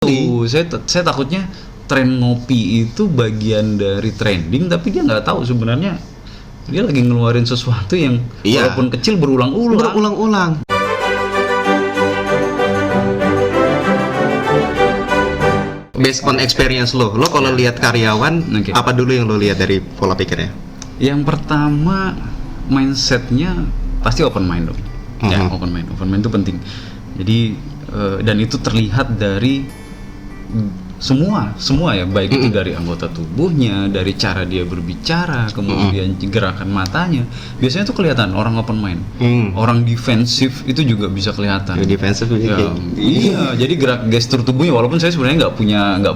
Saya takutnya tren ngopi itu bagian dari trending, tapi dia nggak tahu sebenarnya dia lagi ngeluarin sesuatu yang walaupun kecil berulang-ulang. Based on experience lo kalau lihat karyawan, apa dulu yang lo lihat dari pola pikirnya? Yang pertama, mindsetnya pasti open mind dong. Ya, open mind itu penting. Jadi dan itu terlihat dari semua ya, baik itu dari anggota tubuhnya, dari cara dia berbicara, kemudian gerakan matanya. Biasanya tuh kelihatan orang open mind. Orang defensif itu juga bisa kelihatan. Defensif ya, iya, jadi gerak gestur tubuhnya, walaupun saya sebenarnya nggak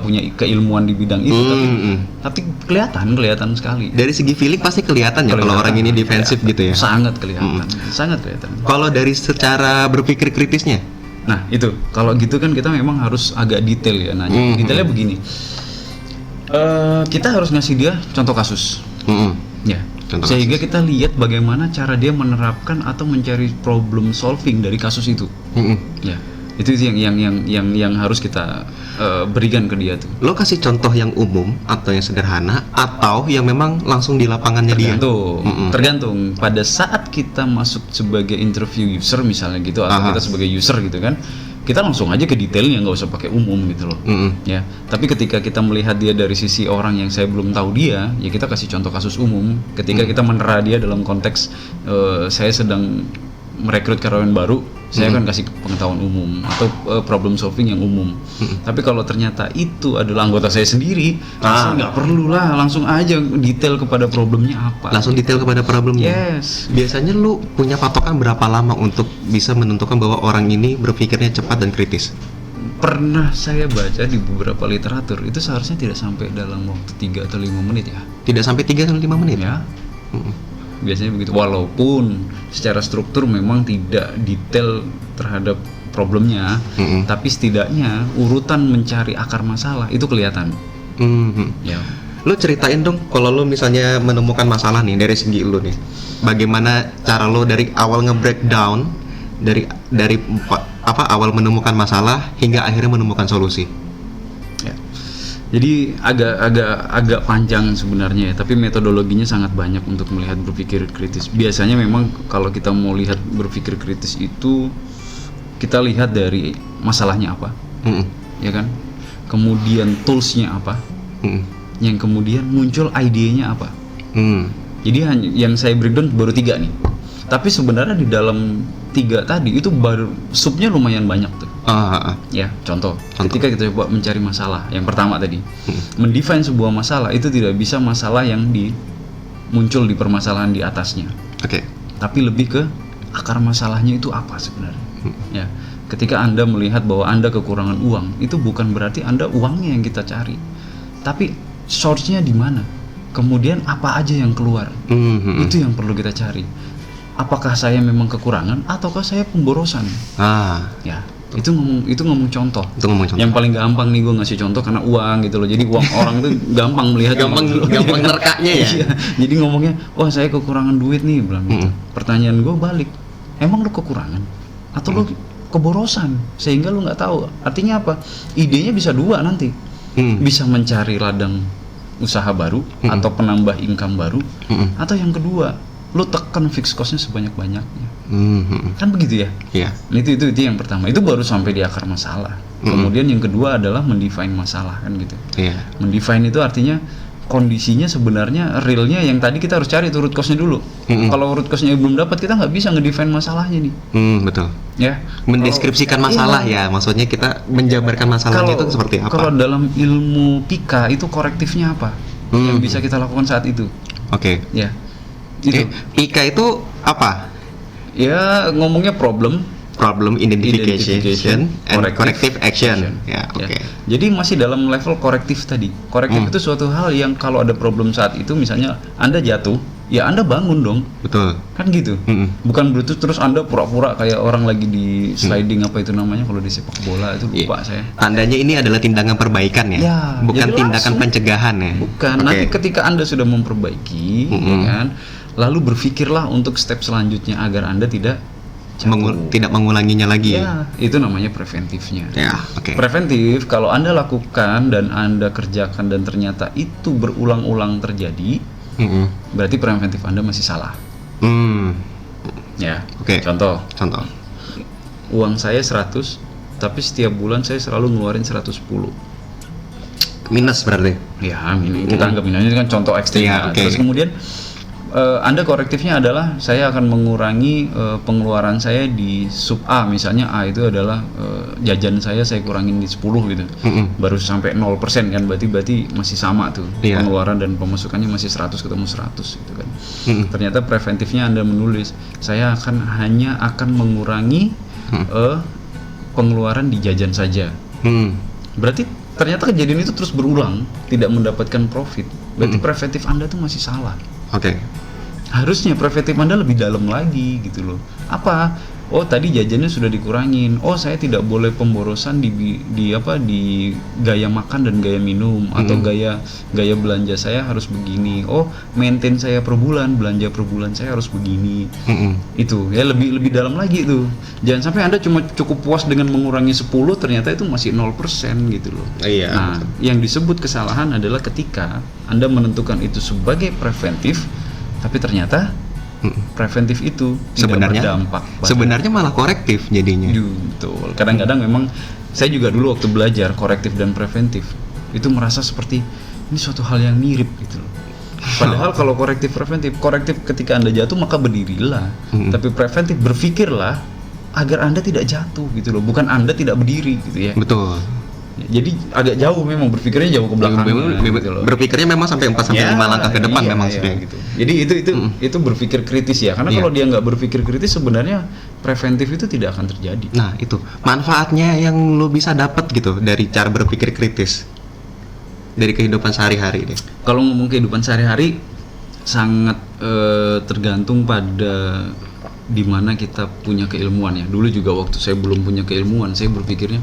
punya keilmuan di bidang itu, tapi kelihatan sekali. Dari segi feeling pasti kelihatan ya kalau orang ini defensif gitu ya. Sangat kelihatan. Kalau dari secara berpikir kritisnya? Nah itu, kalau gitu kan kita memang harus agak detail ya nanya. Detailnya begini, kita harus ngasih dia contoh kasus, ya, sehingga kita lihat bagaimana cara dia menerapkan atau mencari problem solving dari kasus itu. Ya, itu yang harus kita berikan ke dia tuh. Lo kasih contoh yang umum atau yang sederhana atau yang memang langsung di lapangannya tergantung pada saat kita masuk sebagai interview user misalnya gitu, atau kita sebagai user gitu kan, kita langsung aja ke detailnya, nggak usah pakai umum gitu loh. Ya, tapi ketika kita melihat dia dari sisi orang yang saya belum tahu dia, ya kita kasih contoh kasus umum. Ketika kita menera dia dalam konteks saya sedang merekrut karyawan baru, saya akan kasih pengetahuan umum atau problem solving yang umum. Tapi kalau ternyata itu adalah anggota saya sendiri, saya nggak perlu lah, langsung aja detail kepada problemnya apa. Langsung detail kepada problemnya. Yes. Biasanya lu punya patokan berapa lama untuk bisa menentukan bahwa orang ini berpikirnya cepat dan kritis? Pernah saya baca di beberapa literatur, itu seharusnya tidak sampai dalam waktu 3 atau 5 menit ya. Tidak sampai 3 atau 5 menit? Ya. Biasanya begitu, walaupun secara struktur memang tidak detail terhadap problemnya, tapi setidaknya urutan mencari akar masalah itu kelihatan. Ya. Lu ceritain dong, kalau lu misalnya menemukan masalah nih dari segi lu nih, bagaimana cara lu dari awal nge-breakdown dari awal menemukan masalah hingga akhirnya menemukan solusi. Jadi agak panjang sebenarnya ya, tapi metodologinya sangat banyak untuk melihat berpikir kritis. Biasanya memang kalau kita mau lihat berpikir kritis itu kita lihat dari masalahnya apa, ya kan? Kemudian toolsnya apa, yang kemudian muncul idenya apa. Jadi yang saya breakdown baru 3 nih. Tapi sebenarnya di dalam 3 tadi itu baru subnya lumayan banyak tuh. Ya, contoh. Ketika kita coba mencari masalah, yang pertama tadi, mendefine sebuah masalah itu tidak bisa masalah yang muncul di permasalahan di atasnya. Tapi lebih ke akar masalahnya itu apa sebenarnya. Ya, ketika Anda melihat bahwa Anda kekurangan uang, itu bukan berarti Anda uangnya yang kita cari, tapi source-nya di mana. Kemudian apa aja yang keluar. Itu yang perlu kita cari. Apakah saya memang kekurangan ataukah saya pemborosan? Ya, itu ngomong contoh. Yang paling gampang nih gue ngasih contoh karena uang gitu loh. Jadi uang orang tuh gampang melihat, gampang nerkanya ya. Iya. Jadi ngomongnya, wah saya kekurangan duit nih, bilang gitu. Pertanyaan gue balik, emang lu kekurangan atau lu keborosan sehingga lu nggak tahu? Artinya apa? Idenya bisa 2 nanti. Bisa mencari ladang usaha baru atau penambah income baru, atau yang kedua, lu tekan fixed cost-nya sebanyak-banyaknya. Kan begitu ya? Iya. Itu yang pertama. Itu baru sampai di akar masalah. Kemudian yang kedua adalah mendefine masalah, kan gitu. Mendefine itu artinya kondisinya sebenarnya realnya yang tadi kita harus cari root cause-nya dulu. Kalau root cause-nya belum dapat, kita nggak bisa ngedefine masalahnya nih. Betul. Ya. Mendeskripsikan masalah ya. Maksudnya kita menjabarkan masalahnya itu seperti apa? Kalau dalam ilmu PIKA itu korektifnya apa? Yang bisa kita lakukan saat itu. Ya. PIKA itu apa? Ya, ngomongnya problem identification and corrective action. Ya. Jadi masih dalam level korektif tadi. Korektif itu suatu hal yang kalau ada problem saat itu, misalnya Anda jatuh, ya Anda bangun dong. Betul. Kan gitu. Bukan Bluetooth terus Anda pura-pura kayak orang lagi di sliding, apa itu namanya kalau di sepak bola itu lupa saya. Tandanya ini adalah tindakan perbaikan ya. Bukan tindakan pencegahan ya. Bukan. Nanti ketika Anda sudah memperbaiki, ya kan, lalu berpikirlah untuk step selanjutnya agar Anda tidak tidak mengulanginya lagi. Ya, itu namanya preventifnya. Ya, oke. Preventif kalau Anda lakukan dan Anda kerjakan dan ternyata itu berulang-ulang terjadi, berarti preventif Anda masih salah. Ya. Oke. Contoh. Uang saya 100, tapi setiap bulan saya selalu ngeluarin 110. Minus berarti. Ya, ini kita anggap ini kan contoh ekstrim. Iya, oke. Terus kemudian Anda korektifnya adalah saya akan mengurangi pengeluaran saya di sub A, misalnya A itu adalah jajan saya kurangin di 10 gitu. Baru sampai 0% kan, berarti masih sama tuh. Iya. Pengeluaran dan pemasukannya masih 100 ketemu 100 gitu kan. Ternyata preventifnya Anda menulis saya hanya akan mengurangi pengeluaran di jajan saja. Berarti ternyata kejadian itu terus berulang, tidak mendapatkan profit. Berarti preventif Anda tuh masih salah. Oke. Harusnya preventif Anda lebih dalam lagi gitu loh. Apa? Oh, tadi jajannya sudah dikurangin. Oh, saya tidak boleh pemborosan di gaya makan dan gaya minum, atau gaya belanja saya harus begini. Oh, maintain saya per bulan, belanja per bulan saya harus begini. Itu ya lebih dalam lagi itu. Jangan sampai Anda cuma cukup puas dengan mengurangi 10, ternyata itu masih 0% gitu loh. Iya. Nah, yang disebut kesalahan adalah ketika Anda menentukan itu sebagai preventif, tapi ternyata preventif itu tidak berdampak. Sebenarnya malah korektif jadinya. Betul. Kadang-kadang memang saya juga dulu waktu belajar korektif dan preventif itu merasa seperti ini suatu hal yang mirip gitu loh. Padahal kalau korektif ketika Anda jatuh maka berdirilah. Tapi preventif berpikirlah agar Anda tidak jatuh gitu loh, bukan Anda tidak berdiri gitu ya. Betul. Jadi agak jauh memang berpikirnya jauh ke belakang gitu loh. Berpikirnya memang sampai 4 sampai 5 langkah ke depan memang sebenarnya gitu. Jadi itu berpikir kritis ya. Karena kalau dia nggak berpikir kritis sebenarnya preventif itu tidak akan terjadi. Nah, itu manfaatnya yang lo bisa dapat gitu dari cara berpikir kritis dari kehidupan sehari-hari deh. Kalau ngomong kehidupan sehari-hari sangat tergantung pada di mana kita punya keilmuan ya. Dulu juga waktu saya belum punya keilmuan, saya berpikirnya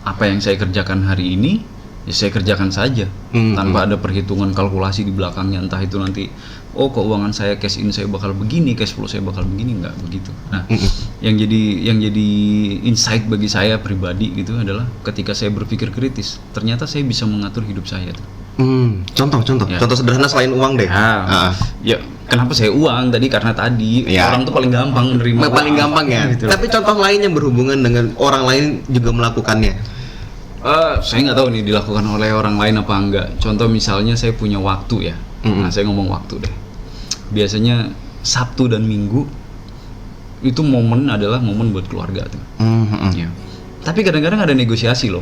apa yang saya kerjakan hari ini ya saya kerjakan saja tanpa ada perhitungan kalkulasi di belakangnya, entah itu nanti keuangan saya cash in saya bakal begini, cash flow saya bakal begini, nggak begitu. Nah, yang jadi insight bagi saya pribadi gitu adalah ketika saya berpikir kritis, ternyata saya bisa mengatur hidup saya tuh. Contoh sederhana selain uang deh. Ya kenapa saya uang tadi, karena tadi orang tuh paling gampang menerima paling gampang ya gitu. Tapi contoh lain yang berhubungan dengan orang lain juga melakukannya. Saya nggak tahu nih dilakukan oleh orang lain apa enggak. Contoh misalnya saya punya waktu ya. Nah, saya ngomong waktu deh. Biasanya Sabtu dan Minggu itu adalah momen buat keluarga tuh. Ya. Tapi kadang-kadang ada negosiasi loh.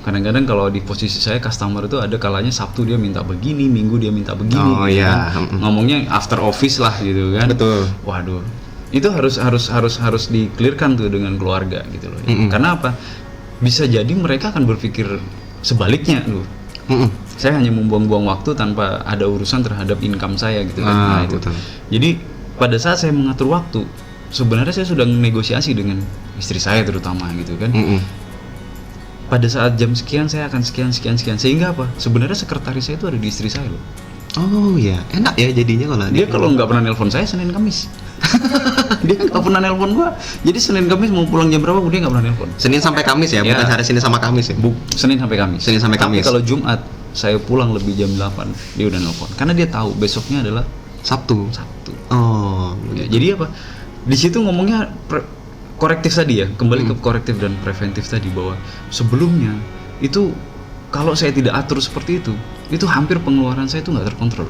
Kadang-kadang kalau di posisi saya customer itu ada kalanya Sabtu dia minta begini, Minggu dia minta begini. Kan? Ngomongnya after office lah gitu kan. Betul. Waduh. Itu harus di-clearkan tuh dengan keluarga gitu loh. Karena apa? Bisa jadi mereka akan berpikir sebaliknya loh. Saya hanya membuang-buang waktu tanpa ada urusan terhadap income saya gitu kan. Nah, itu. Betul. Jadi pada saat saya mengatur waktu, sebenarnya saya sudah negosiasi dengan istri saya terutama gitu kan. Pada saat jam sekian saya akan sekian sehingga apa? Sebenarnya sekretaris saya itu ada di istri saya loh. Oh ya, enak ya jadinya kalau nggak pernah nelpon saya Senin Kamis. Dia nggak pernah nelpon gua. Jadi Senin Kamis mau pulang jam berapa dia nggak pernah nelpon. Senin sampai Kamis ya, bukan hari Senin sama Kamis ya. Senin sampai Kamis. Tapi kalau Jumat saya pulang lebih jam 8 dia udah nelpon. Karena dia tahu besoknya adalah Sabtu. Oh. Ya, jadi apa? Di situ ngomongnya korektif tadi ya. Kembali ke korektif dan preventif tadi, bahwa sebelumnya itu kalau saya tidak atur seperti itu hampir pengeluaran saya itu nggak terkontrol.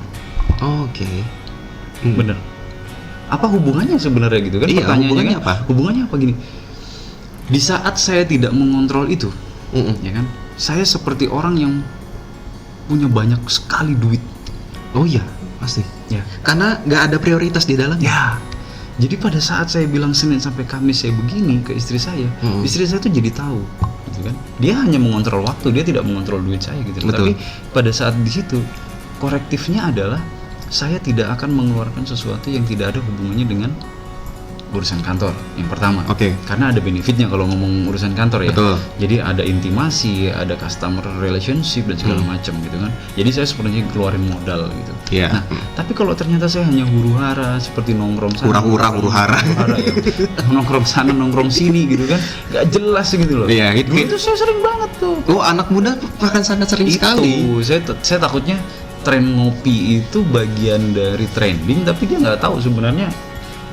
Oke. Bener. Apa hubungannya sebenarnya gitu kan? Iya, pertanyaannya hubungannya apa gini? Di saat saya tidak mengontrol itu, ya kan? Saya seperti orang yang punya banyak sekali duit. Oh iya, pasti. Ya. Karena nggak ada prioritas di dalamnya. Ya. Jadi pada saat saya bilang Senin sampai Kamis saya begini ke istri saya, istri saya tuh jadi tahu, gitu kan? Dia hanya mengontrol waktu, dia tidak mengontrol duit saya gitu. Betul. Tapi pada saat di situ korektifnya adalah saya tidak akan mengeluarkan sesuatu yang tidak ada hubungannya dengan urusan kantor yang pertama. Oke. Karena ada benefitnya kalau ngomong urusan kantor ya. Betul. Jadi ada intimasi, ada customer relationship dan segala macam gitu kan. Jadi saya sepertinya keluarin modal gitu. Iya. Nah, tapi kalau ternyata saya hanya huru-hara seperti nongkrong sana, Hura-hura. ya. Nongkrong sana, nongkrong sini gitu kan, nggak jelas gitu loh. Iya, Dulu itu saya sering banget tuh. Oh, anak muda bahkan sangat sering sekali. Saya takutnya tren ngopi itu bagian dari trending, tapi dia nggak tahu sebenarnya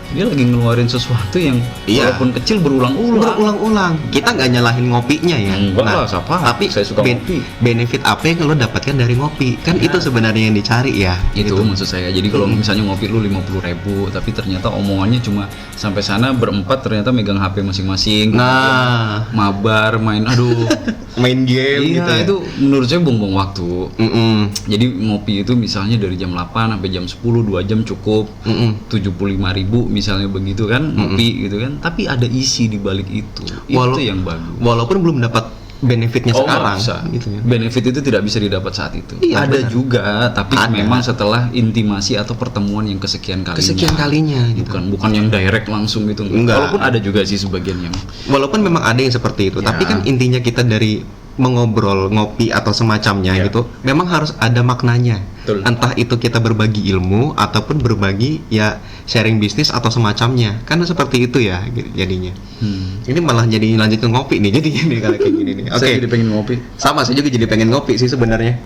dia lagi ngeluarin sesuatu yang Iya. walaupun kecil berulang-ulang. Berulang-ulang. Kita nggak nyalahin ngopinya ya. Enggak lah, siapa? Tapi Saya suka ngopi. benefit apa yang lo dapatkan dari ngopi? Kan itu sebenarnya yang dicari ya. Itu Gitu. maksud saya. Jadi kalau misalnya ngopi lu 50.000, tapi ternyata omongannya cuma sampai sana berempat ternyata megang HP masing-masing. Nah, Mabar, main aduh. main game Iya, gitu ya. itu menurut saya buang-buang waktu. Mm-mm. Jadi ngopi itu misalnya dari jam 8 sampai jam 10, 2 jam cukup. Mm-mm. 75.000 misalnya begitu kan, ngopi gitu kan. Tapi ada isi di balik itu. Walau- Itu yang bagus. Walaupun belum dapat benefitnya Oh, nggak sekarang bisa. gitu ya. Benefit itu tidak bisa didapat saat itu. Iya, Ada benar. juga, tapi Ada. memang setelah intimasi atau pertemuan yang kesekian kalinya. Kesekian kalinya gitu. Bukan yang direct langsung gitu. Enggak. Walaupun ada juga sih sebagian yang Walaupun memang ada yang seperti itu, Ya. tapi kan intinya kita dari mengobrol, ngopi atau semacamnya Ya. gitu, memang harus ada maknanya. Betul. Entah itu kita berbagi ilmu ataupun berbagi ya sharing bisnis atau semacamnya. Karena seperti itu ya gitu, jadinya. Ini malah jadi lanjut ke ngopi nih jadinya nih kalau kayak gini nih. Oke. saya jadi pengen ngopi. Sama, saya juga jadi pengen ngopi sih sebenarnya.